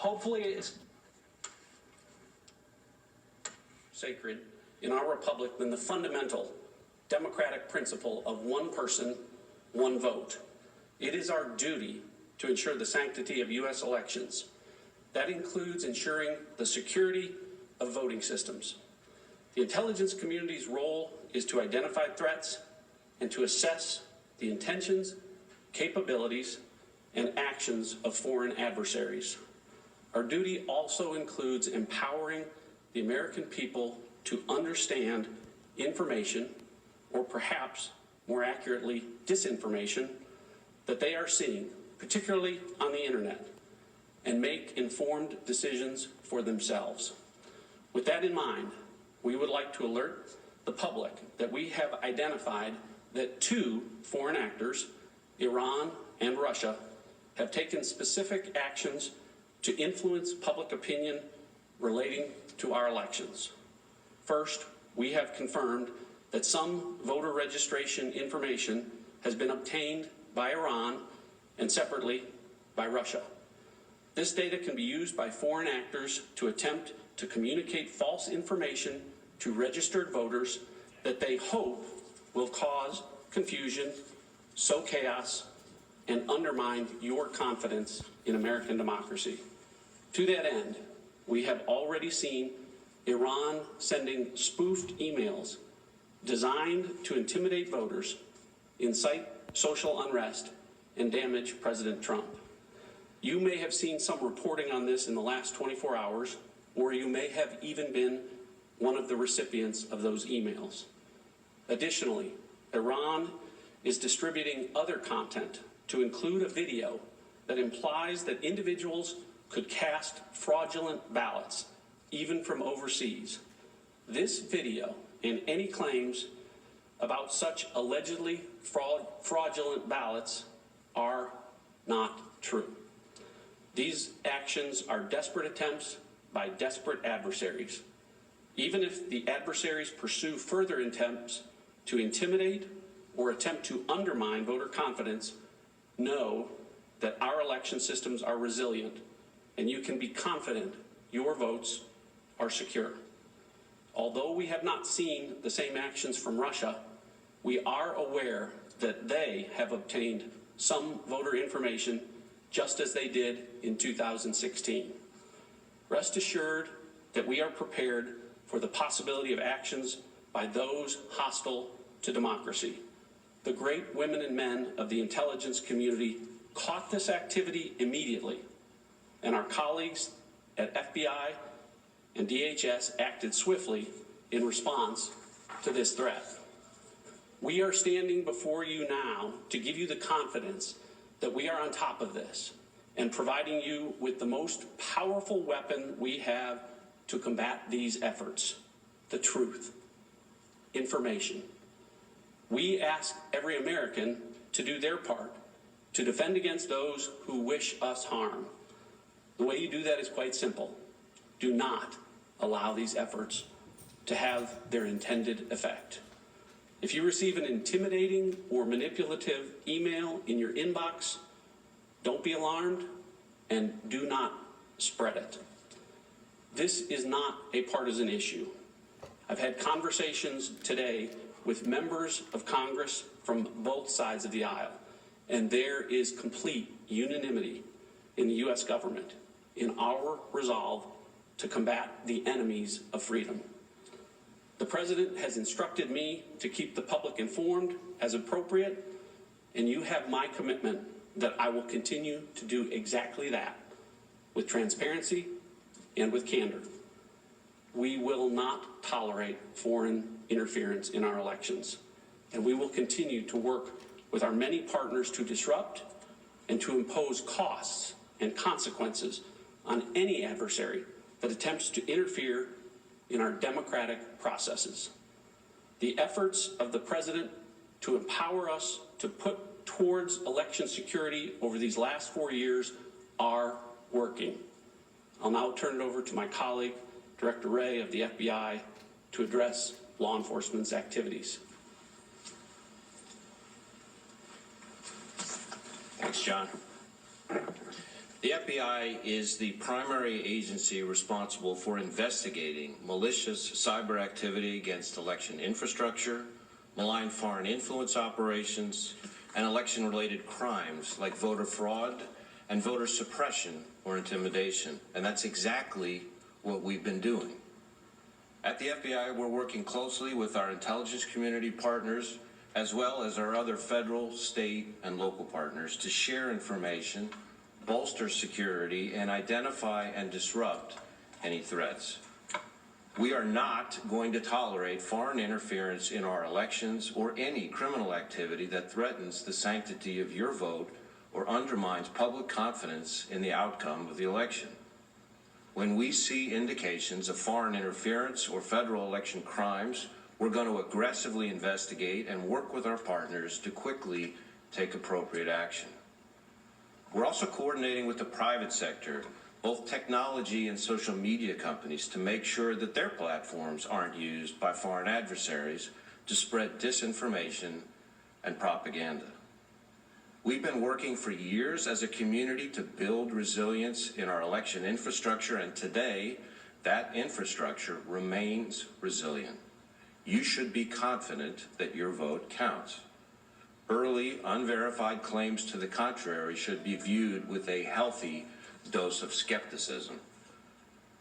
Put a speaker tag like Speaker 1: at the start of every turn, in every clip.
Speaker 1: Hopefully it's sacred in our republic than the fundamental democratic principle of one person, one vote. It is our duty to ensure the sanctity of U.S. elections. That includes ensuring the security of voting systems. The intelligence community's role is to identify threats and to assess the intentions, capabilities, and actions of foreign adversaries. Our duty also includes empowering the American people to understand information, or perhaps more accurately, disinformation, that they are seeing, particularly on the internet, and make informed decisions for themselves. With that in mind, we would like to alert the public that we have identified that 2 foreign actors, Iran and Russia, have taken specific actions to influence public opinion relating to our elections. First, we have confirmed that some voter registration information has been obtained by Iran and separately by Russia. This data can be used by foreign actors to attempt to communicate false information to registered voters that they hope will cause confusion, sow chaos, and undermine your confidence in American democracy. To that end, we have already seen Iran sending spoofed emails designed to intimidate voters, incite social unrest, and damage President Trump. You may have seen some reporting on this in the last 24 hours, or you may have even been one of the recipients of those emails. Additionally, Iran is distributing other content to include a video that implies that individuals could cast fraudulent ballots, even from overseas. This video and any claims about such allegedly fraudulent ballots are not true. These actions are desperate attempts by desperate adversaries. Even if the adversaries pursue further attempts to intimidate or attempt to undermine voter confidence, know that our election systems are resilient, and you can be confident your votes are secure. Although we have not seen the same actions from Russia, we are aware that they have obtained some voter information just as they did in 2016. Rest assured that we are prepared for the possibility of actions by those hostile to democracy. The great women and men of the intelligence community caught this activity immediately, and our colleagues at FBI and DHS acted swiftly in response to this threat. We are standing before you now to give you the confidence that we are on top of this and providing you with the most powerful weapon we have to combat these efforts: the truth, information. We ask every American to do their part to defend against those who wish us harm. The way you do that is quite simple. Do not allow these efforts to have their intended effect. If you receive an intimidating or manipulative email in your inbox, don't be alarmed and do not spread it. This is not a partisan issue. I've had conversations today with members of Congress from both sides of the aisle, and there is complete unanimity in the U.S. government in our resolve to combat the enemies of freedom. The President has instructed me to keep the public informed as appropriate, and you have my commitment that I will continue to do exactly that with transparency and with candor. We will not tolerate foreign interference in our elections, and we will continue to work with our many partners to disrupt and to impose costs and consequences on any adversary that attempts to interfere in our democratic processes. The efforts of the President to empower us to put towards election security over these last 4 years are working. I'll now turn it over to my colleague, Director Wray of the FBI, to address law enforcement's activities.
Speaker 2: Thanks, John. The FBI is the primary agency responsible for investigating malicious cyber activity against election infrastructure, malign foreign influence operations, and election-related crimes like voter fraud and voter suppression or intimidation. And that's exactly what we've been doing. At the FBI, we're working closely with our intelligence community partners as well as our other federal, state, and local partners to share information, bolster security, and identify and disrupt any threats. We are not going to tolerate foreign interference in our elections or any criminal activity that threatens the sanctity of your vote or undermines public confidence in the outcome of the election. When we see indications of foreign interference or federal election crimes, we're going to aggressively investigate and work with our partners to quickly take appropriate action. We're also coordinating with the private sector, both technology and social media companies, to make sure that their platforms aren't used by foreign adversaries to spread disinformation and propaganda. We've been working for years as a community to build resilience in our election infrastructure, and today that infrastructure remains resilient. You should be confident that your vote counts. Early, unverified claims to the contrary should be viewed with a healthy dose of skepticism.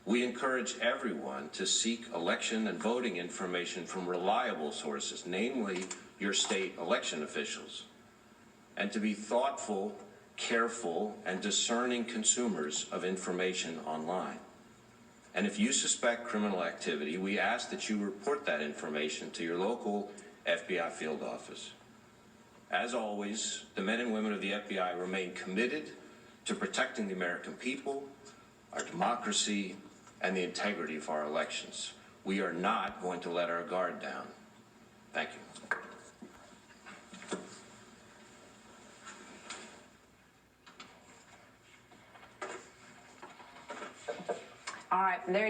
Speaker 2: We encourage everyone to seek election and voting information from reliable sources, namely your state election officials, and to be thoughtful, careful, and discerning consumers of information online. And if you suspect criminal activity, we ask that you report that information to your local FBI field office. As always, the men and women of the FBI remain committed to protecting the American people, our democracy, and the integrity of our elections. We are not going to let our guard down. Thank you.
Speaker 3: All right, there